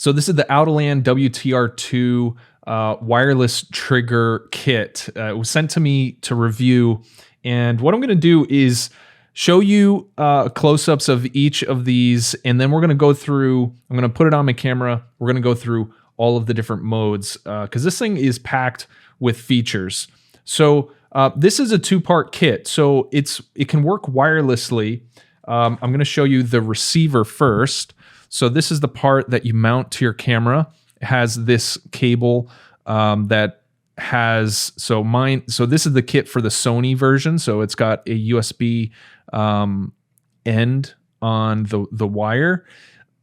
So this is the Aodelan WTR2 wireless trigger kit. It was sent to me to review, and what I'm going to do is show you close-ups of each of these, and then we're going to go through, I'm going to put it on my camera, we're going to go through all of the different modes, because this thing is packed with features. So this is a two-part kit, so it can work wirelessly. I'm going to show you the receiver first. So this is the part that you mount to your camera. It has this cable that has, so this is the kit for the Sony version. So it's got a USB end on the wire.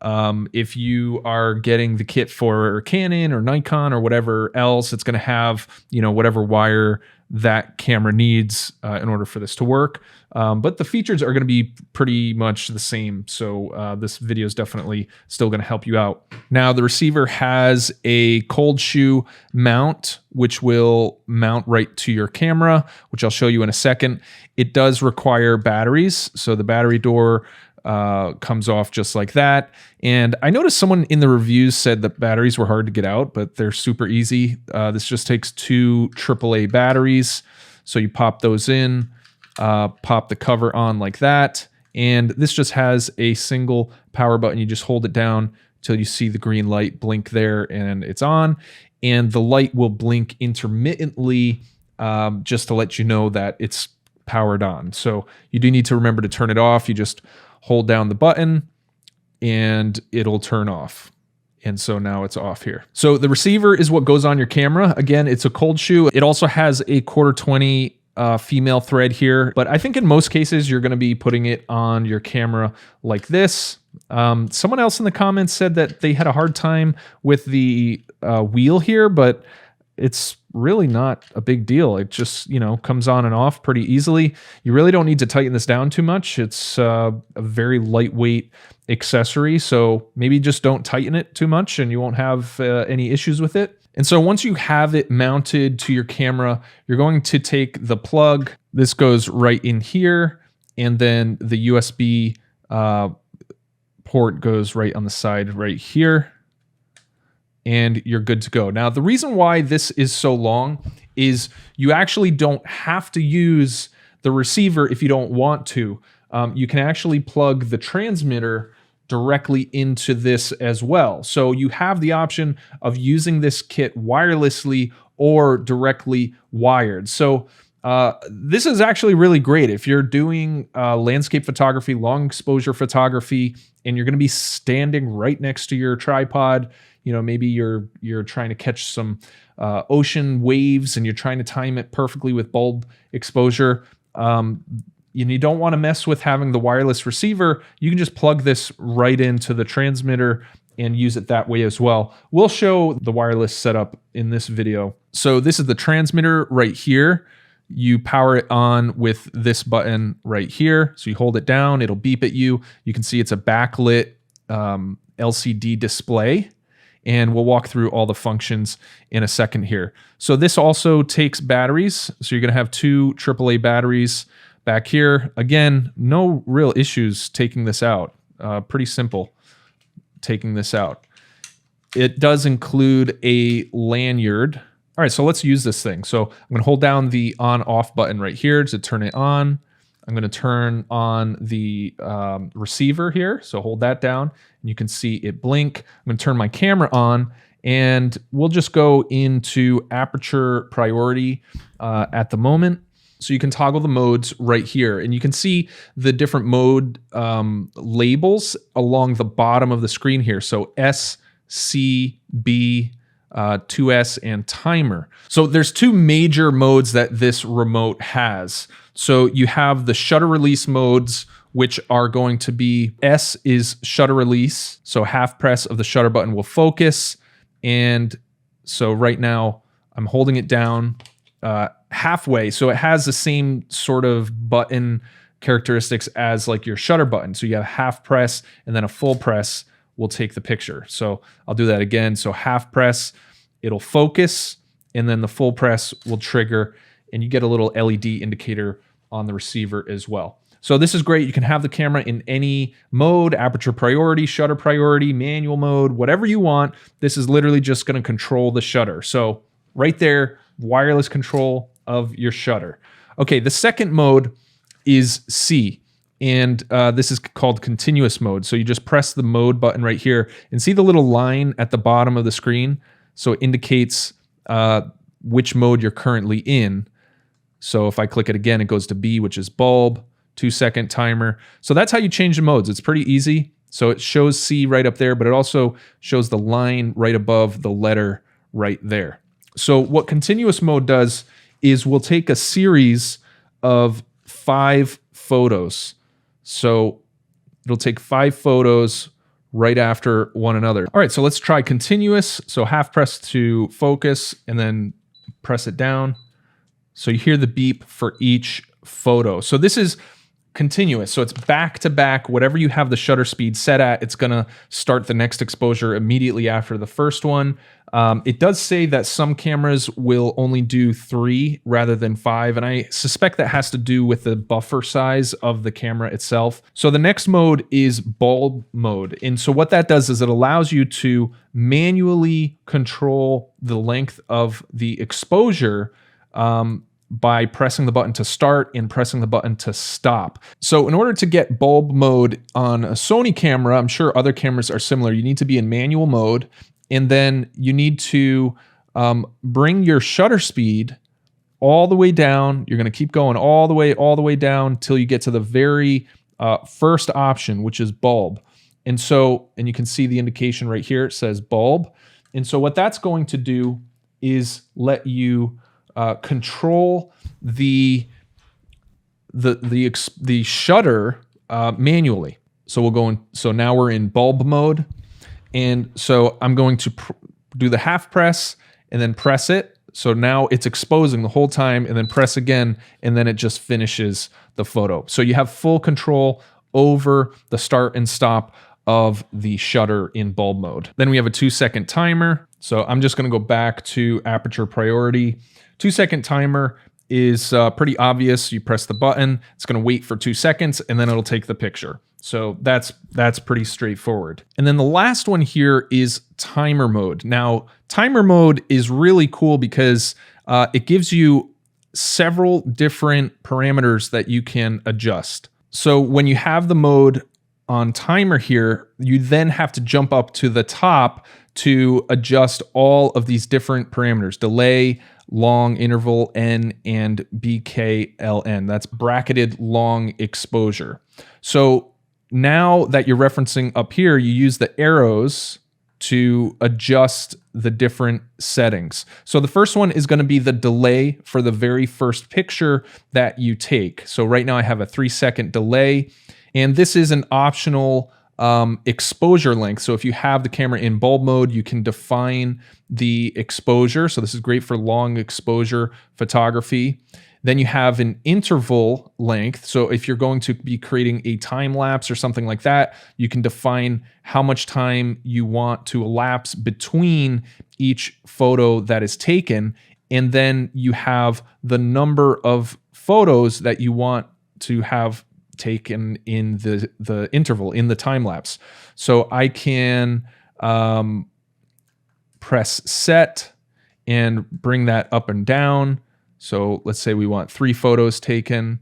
If you are getting the kit for Canon or Nikon or whatever else, it's going to have, whatever wire that camera needs in order for this to work. But the features are going to be pretty much the same. So this video is definitely still going to help you out. Now, the receiver has a cold shoe mount, which will mount right to your camera, which I'll show you in a second. It does require batteries. So the battery door comes off just like that. And I noticed someone in the reviews said that batteries were hard to get out, but they're super easy. This just takes 2 AAA batteries. So you pop those in, pop the cover on like that. And this just has a single power button. You just hold it down till you see the green light blink there and it's on. And the light will blink intermittently just to let you know that it's powered on. So you do need to remember to turn it off. You just hold down the button and it'll turn off. And so now it's off here. So the receiver is what goes on your camera. Again, it's a cold shoe. It also has a 1/4-20 female thread here, but I think in most cases you're going to be putting it on your camera like this. Someone else in the comments said that they had a hard time with the wheel here, but it's really not a big deal. It just, comes on and off pretty easily. You really don't need to tighten this down too much. It's a very lightweight accessory, so maybe just don't tighten it too much and you won't have any issues with it. And so once you have it mounted to your camera, you're going to take the plug. This goes right in here, and then the USB port goes right on the side right here. And you're good to go. Now, the reason why this is so long is you actually don't have to use the receiver if you don't want to. You can actually plug the transmitter directly into this as well. So you have the option of using this kit wirelessly or directly wired. So this is actually really great if you're doing landscape photography, long exposure photography, and you're going to be standing right next to your tripod. Maybe you're trying to catch some ocean waves and you're trying to time it perfectly with bulb exposure. You don't want to mess with having the wireless receiver. You can just plug this right into the transmitter and use it that way as well. We'll show the wireless setup in this video. So this is the transmitter right here. You power it on with this button right here. So you hold it down, it'll beep at you. You can see it's a backlit LCD display. And we'll walk through all the functions in a second here. So this also takes batteries. So you're going to have 2 AAA batteries back here. Again, no real issues taking this out. Pretty simple taking this out. It does include a lanyard. All right, so let's use this thing. So I'm going to hold down the on-off button right here to turn it on. I'm going to turn on the receiver here. So hold that down and you can see it blink. I'm going to turn my camera on and we'll just go into aperture priority at the moment. So you can toggle the modes right here and you can see the different mode labels along the bottom of the screen here. So S, C, B, 2S, and timer. So there's 2 major modes that this remote has. So you have the shutter release modes, which are going to be S is shutter release. So half press of the shutter button will focus. And so right now I'm holding it down halfway. So it has the same sort of button characteristics as like your shutter button. So you have half press and then a full press will take the picture. So I'll do that again. So half press, it'll focus, and then the full press will trigger, and you get a little LED indicator on the receiver as well. So this is great. You can have the camera in any mode, aperture priority, shutter priority, manual mode, whatever you want. This is literally just going to control the shutter. So right there, wireless control of your shutter. Okay, the second mode is C. And this is called continuous mode. So you just press the mode button right here and see the little line at the bottom of the screen. So it indicates which mode you're currently in. So if I click it again, it goes to B, which is bulb, 2-second timer. So that's how you change the modes. It's pretty easy. So it shows C right up there, but it also shows the line right above the letter right there. So what continuous mode does is we'll take a series of 5 photos. So it'll take 5 photos right after one another. All right, so let's try continuous. So half press to focus and then press it down. So you hear the beep for each photo. So this is continuous. So it's back to back. Whatever you have the shutter speed set at, it's gonna start the next exposure immediately after the first one. It does say that some cameras will only do 3 rather than 5, and I suspect that has to do with the buffer size of the camera itself. So the next mode is bulb mode. And so what that does is it allows you to manually control the length of the exposure by pressing the button to start and pressing the button to stop. So in order to get bulb mode on a Sony camera, I'm sure other cameras are similar, you need to be in manual mode, and then you need to bring your shutter speed all the way down. You're going to keep going all the way down till you get to the very first option, which is bulb. And you can see the indication right here, it says bulb. And so what that's going to do is let you control the shutter manually. So we'll go in. So now we're in bulb mode, and so I'm going to do the half press and then press it. So now it's exposing the whole time, and then press again, and then it just finishes the photo. So you have full control over the start and stop of the shutter in bulb mode. Then we have a 2-second timer. So I'm just going to go back to aperture priority. 2-second timer is pretty obvious. You press the button, it's going to wait for 2 seconds, and then it'll take the picture. So that's pretty straightforward. And then the last one here is timer mode. Now, timer mode is really cool because it gives you several different parameters that you can adjust. So when you have the mode on timer here, you then have to jump up to the top to adjust all of these different parameters: delay, long interval, N, and BKLN. That's bracketed long exposure. So now that you're referencing up here, you use the arrows to adjust the different settings. So the first one is going to be the delay for the very first picture that you take. So right now I have a 3-second delay, and this is an optional exposure length. So if you have the camera in bulb mode, you can define the exposure. So this is great for long exposure photography. Then you have an interval length. So if you're going to be creating a time lapse or something like that, you can define how much time you want to elapse between each photo that is taken. And then you have the number of photos that you want to have taken in the interval, in the time lapse. So I can press set and bring that up and down. So let's say we want 3 photos taken,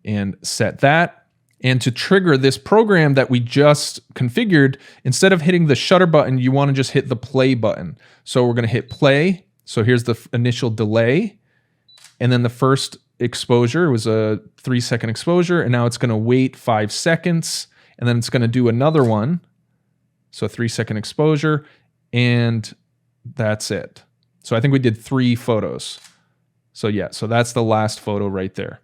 and set that. And to trigger this program that we just configured, instead of hitting the shutter button, you want to just hit the play button. So we're going to hit play. So here's the initial delay. And then the first exposure was a 3-second exposure, and now it's going to wait 5 seconds, and then it's going to do another one. So 3-second exposure, and that's it. So I think we did 3 photos. So yeah, so that's the last photo right there.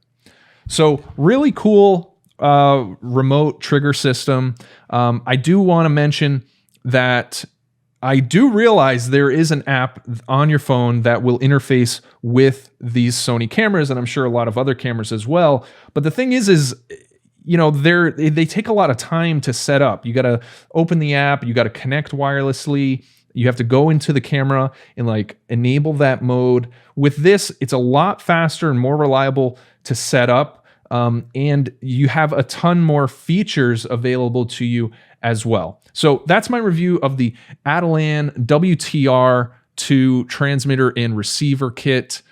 So really cool remote trigger system. I do want to mention that I do realize there is an app on your phone that will interface with these Sony cameras, and I'm sure a lot of other cameras as well. But the thing is you know, they take a lot of time to set up. You got to open the app, you got to connect wirelessly. You have to go into the camera and like enable that mode. With this, it's a lot faster and more reliable to set up. and you have a ton more features available to you as well. So that's my review of the Aodelan WTR2 transmitter and receiver kit.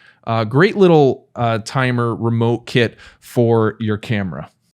Great little timer remote kit for your camera.